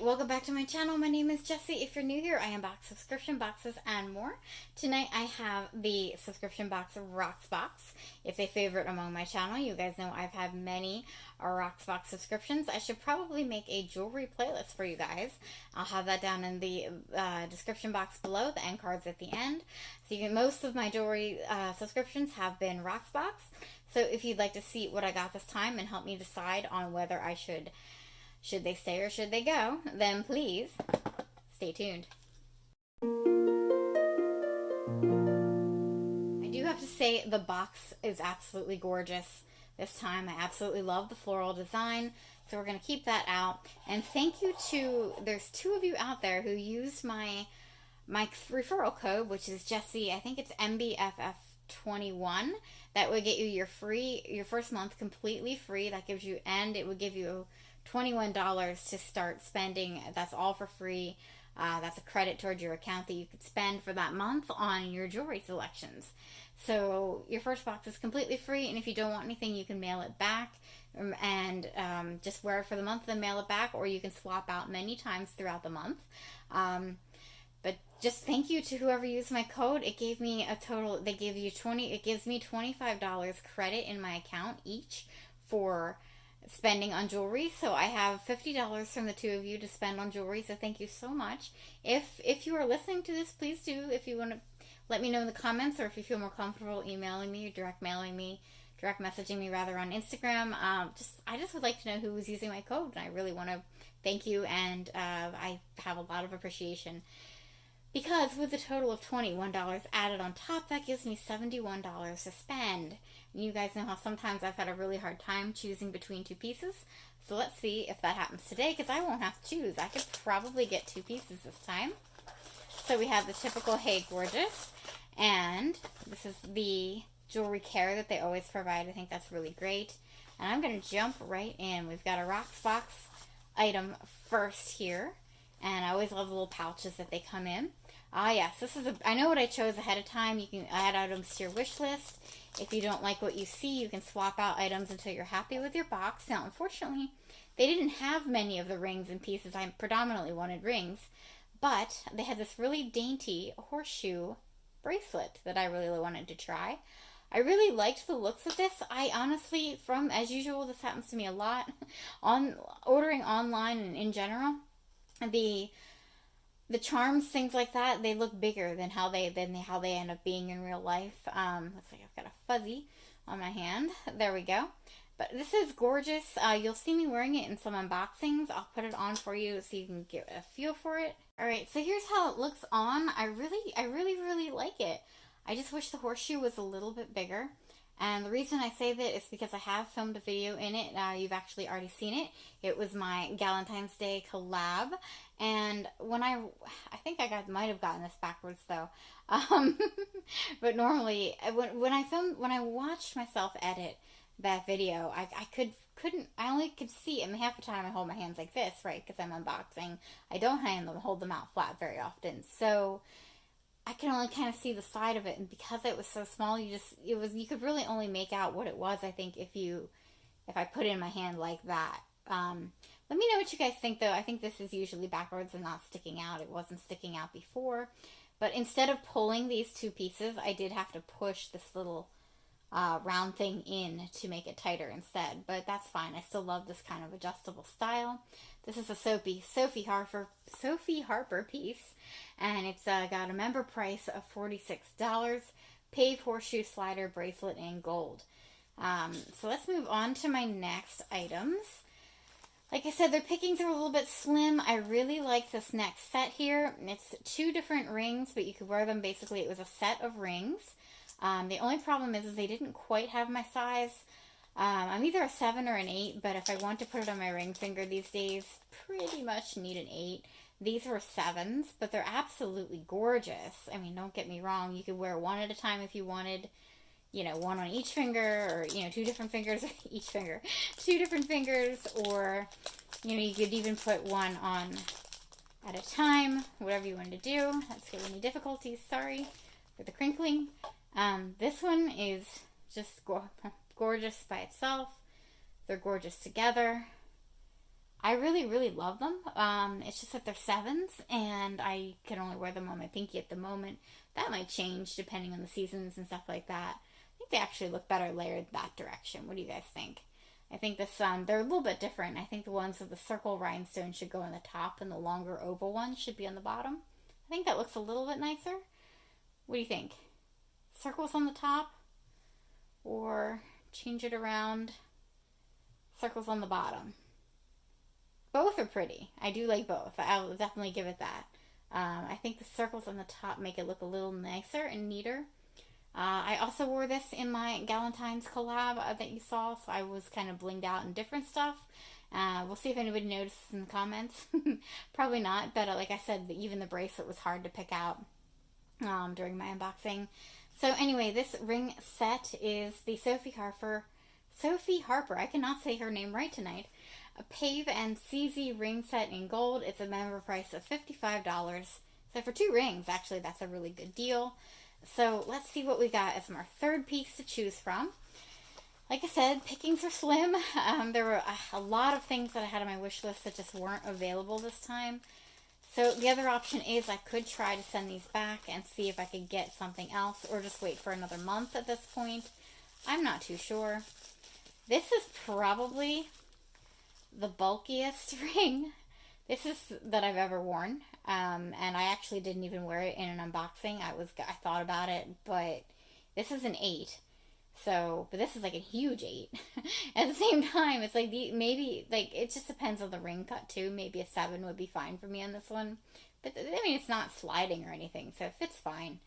welcome back to my channel. My name is Jessie. If you're new here, I unbox subscription boxes and more. Tonight I have the subscription box of Rocksbox. It's a favorite among my channel. You guys know I've had many Rocksbox subscriptions. I should probably make a jewelry playlist for you guys. I'll have that down in the description box below, the end cards at the end. So most of my jewelry subscriptions have been Rocksbox. So if you'd like to see what I got this time and help me decide on whether I should they stay or should they go, then please stay tuned. I do have to say the box is absolutely gorgeous this time. I absolutely love the floral design, so we're going to keep that out. And thank you to, there's 2 of you out there who used my referral code, which is Jessie, I think it's MBFF21. That would get you your first month completely free. That gives you, and it would give you $21 to start spending. That's all for free. That's a credit towards your account that you could spend for that month on your jewelry selections. So your first box is completely free, and if you don't want anything, you can mail it back and just wear it for the month and mail it back, or you can swap out many times throughout the month. But just thank you to whoever used my code. It gave me a total, it gives me $25 credit in my account each for spending on jewelry. So I have $50 from the 2 of you to spend on jewelry, so thank you so much. If you are listening to this, please do, if you want to let me know in the comments, or if you feel more comfortable emailing me or direct messaging me rather on Instagram. I just would like to know who was using my code, and I really want to thank you, and I have a lot of appreciation. Because with a total of $21 added on top, that gives me $71 to spend. And you guys know how sometimes I've had a really hard time choosing between 2 pieces. So let's see if that happens today, because I won't have to choose. I could probably get 2 pieces this time. So we have the typical Hey Gorgeous. And this is the jewelry care that they always provide. I think that's really great. And I'm going to jump right in. We've got a Rocksbox item first here. And I always love the little pouches that they come in. Yes, this is I know what I chose ahead of time. You can add items to your wish list. If you don't like what you see, you can swap out items until you're happy with your box. Now, unfortunately, they didn't have many of the rings and pieces. I predominantly wanted rings, but they had this really dainty horseshoe bracelet that I really wanted to try. I really liked the looks of this. I honestly, as usual, this happens to me a lot, on ordering online and in general, the charms, things like that, they look bigger than how they end up being in real life. Looks like I've got a fuzzy on my hand. There we go. But this is gorgeous. You'll see me wearing it in some unboxings. I'll put it on for you so you can get a feel for it. Alright, so here's how it looks on. I really like it. I just wish the horseshoe was a little bit bigger. And the reason I say that is because I have filmed a video in it. You've actually already seen it. It was my Galentine's Day collab. And when I think I might have gotten this backwards though. But normally, when I watched myself edit that video, I only could see, I mean, half the time I hold my hands like this, right? Because I'm unboxing. I don't hold them out flat very often. So I can only kind of see the side of it, and because it was so small, you could really only make out what it was, I think, if I put it in my hand like that. Let me know what you guys think, though. I think this is usually backwards and not sticking out. It wasn't sticking out before, but instead of pulling these 2 pieces, I did have to push this little round thing in to make it tighter instead, but that's fine. I still love this kind of adjustable style. This is a Sophie Harper piece, and it's got a member price of $46. Pave horseshoe slider bracelet in gold. So let's move on to my next items. Like I said, their pickings are a little bit slim. I really like this next set here. It's 2 different rings, but you could wear them basically. It was a set of rings. The only problem is they didn't quite have my size. I'm either a 7 or an 8, but if I want to put it on my ring finger these days, pretty much need an 8. These were 7s, but they're absolutely gorgeous. I mean, don't get me wrong. You could wear one at a time if you wanted, one on each finger, or, 2 different fingers, each finger, 2 different fingers, or, you could even put one on at a time, whatever you wanted to do. Let's get any difficulties. Sorry for the crinkling. This one is just gorgeous by itself. They're gorgeous together. I really, really love them. It's just that they're 7s, and I can only wear them on my pinky at the moment. That might change depending on the seasons and stuff like that. I think they actually look better layered that direction. What do you guys think? I think this they're a little bit different. I think the ones with the circle rhinestone should go on the top, and the longer oval ones should be on the bottom. I think that looks a little bit nicer. What do you think? Circles on the top, or change it around, circles on the bottom? Both are pretty. I do like both. I'll definitely give it that. I think the circles on the top make it look a little nicer and neater. I also wore this in my Galentine's collab that you saw, so I was kind of blinged out in different stuff. We'll see if anybody notices in the comments. Probably not, but like I said, even the bracelet was hard to pick out during my unboxing. So anyway, this ring set is the Sophie Harper, I cannot say her name right tonight, a Pave and CZ ring set in gold. It's a member price of $55. So for 2 rings, actually, that's a really good deal. So let's see what we got as our third piece to choose from. Like I said, pickings are slim. There were a lot of things that I had on my wish list that just weren't available this time. So the other option is I could try to send these back and see if I could get something else, or just wait for another month at this point. I'm not too sure. This is probably the bulkiest ring that I've ever worn, and I actually didn't even wear it in an unboxing. I thought about it, but this is an 8. So, but this is like a huge 8. At the same time, it's like maybe like it just depends on the ring cut too. Maybe a 7 would be fine for me on this one. But I mean, it's not sliding or anything, so it fits fine.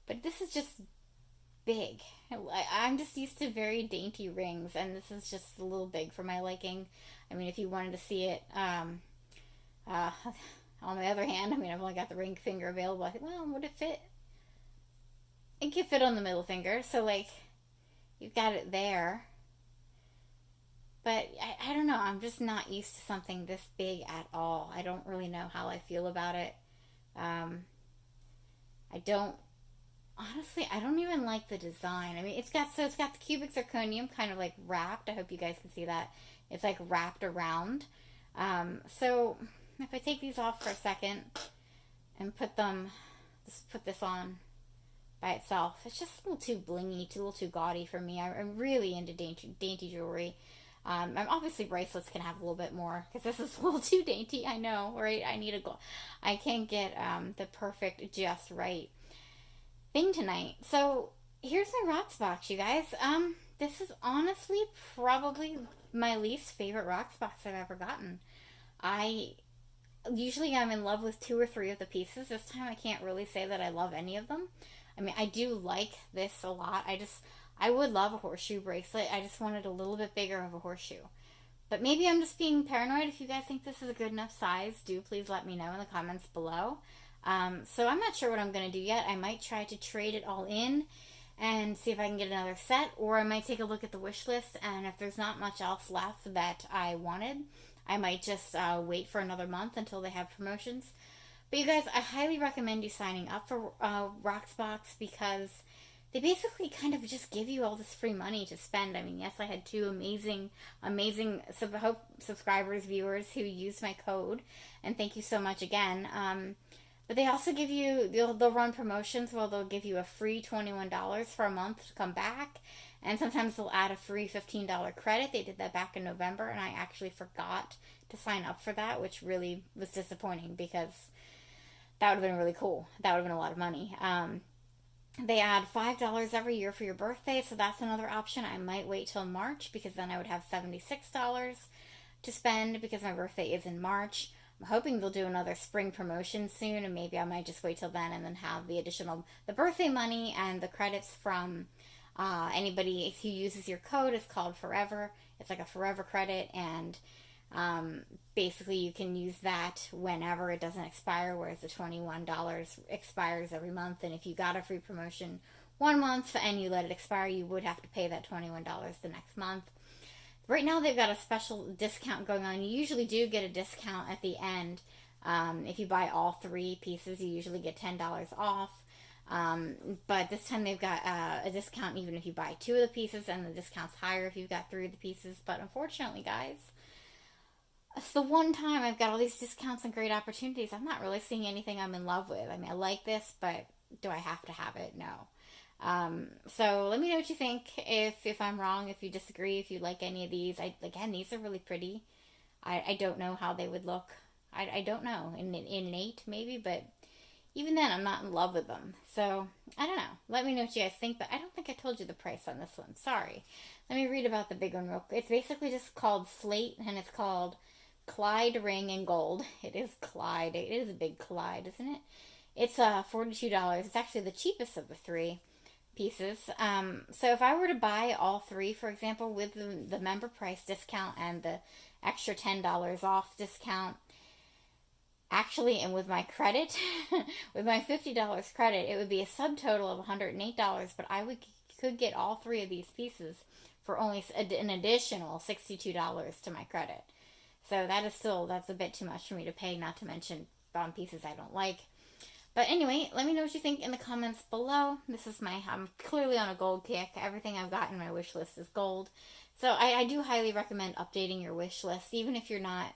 But this is just big. I'm just used to very dainty rings, and this is just a little big for my liking. I mean, if you wanted to see it, on the other hand, I mean, I've only got the ring finger available. I think, well, would it fit? It could fit on the middle finger, so like, you've got it there. But I don't know, I'm just not used to something this big at all. I don't really know how I feel about it. Honestly, I don't even like the design. I mean, it's got the cubic zirconium kind of like wrapped. I hope you guys can see that. It's like wrapped around. So if I take these off for a second and just put this on by itself, it's just a little too blingy, a little too gaudy for me. I'm really into dainty jewelry. Obviously bracelets can have a little bit more, because this is a little too dainty, I know, right? I can't get the perfect, just right thing tonight. So here's my Rocksbox, you guys. This is honestly probably my least favorite Rocksbox I've ever gotten. Usually I'm in love with 2 or 3 of the pieces. This time I can't really say that I love any of them. I mean, I do like this a lot. I would love a horseshoe bracelet. I just wanted a little bit bigger of a horseshoe. But maybe I'm just being paranoid. If you guys think this is a good enough size, do please let me know in the comments below. So I'm not sure what I'm going to do yet. I might try to trade it all in and see if I can get another set, or I might take a look at the wish list, and if there's not much else left that I wanted, I might just wait for another month until they have promotions. But you guys, I highly recommend you signing up for Rocksbox, because they basically kind of just give you all this free money to spend. I mean, yes, I had 2 amazing subscribers, viewers who used my code, and thank you so much again. But they also give you, they'll run promotions where they'll give you a free $21 for a month to come back. And sometimes they'll add a free $15 credit. They did that back in November, and I actually forgot to sign up for that, which really was disappointing, because that would have been really cool. That would have been a lot of money. They add $5 every year for your birthday, so that's another option. I might wait till March, because then I would have $76 to spend, because my birthday is in March. I'm hoping they'll do another spring promotion soon, and maybe I might just wait till then and then have the birthday money and the credits from anybody who uses your code. Is called Forever. It's like a forever credit, and basically you can use that whenever it doesn't expire, whereas the $21 expires every month. And if you got a free promotion 1 month and you let it expire, you would have to pay that $21 the next month. Right now they've got a special discount going on. You usually do get a discount at the end. If you buy all 3 pieces, you usually get $10 off. But this time they've got a discount even if you buy 2 of the pieces, and the discount's higher if you've got 3 of the pieces. But unfortunately, guys, it's the one time I've got all these discounts and great opportunities. I'm not really seeing anything I'm in love with. I mean, I like this, but do I have to have it? No. So let me know what you think. If I'm wrong, if you disagree, if you like any of these. Again, these are really pretty. I don't know how they would look. I don't know. In an 8 maybe, but even then I'm not in love with them. So I don't know. Let me know what you guys think, but I don't think I told you the price on this one. Sorry. Let me read about the big one real quick. It's basically just called Slate, and it's called Clyde Ring in Gold. It is Clyde. It is a big Clyde, isn't it? It's $42. It's actually the cheapest of the 3 pieces. So if I were to buy all 3, for example, with the member price discount and the extra $10 off discount, actually, and with my credit, with my $50 credit, it would be a subtotal of $108, but could get all 3 of these pieces for only an additional $62 to my credit. So that's a bit too much for me to pay, not to mention on pieces I don't like. But anyway, let me know what you think in the comments below. I'm clearly on a gold kick. Everything I've got in my wish list is gold. So I do highly recommend updating your wish list, even if you're not,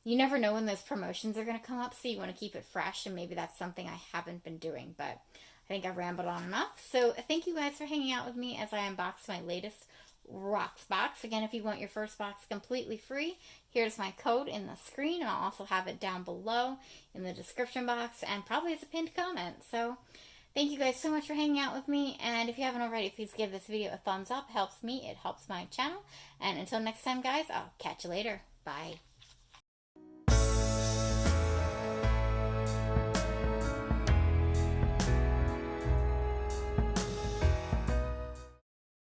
you never know when those promotions are going to come up, so you want to keep it fresh, and maybe that's something I haven't been doing, but I think I've rambled on enough. So thank you guys for hanging out with me as I unbox my latest Rocksbox. Again, if you want your first box completely free, here's my code in the screen, and I'll also have it down below in the description box and probably as a pinned comment. So thank you guys so much for hanging out with me, and if you haven't already, please give this video a thumbs up. It helps me, it helps my channel, and until next time guys, I'll catch you later. Bye.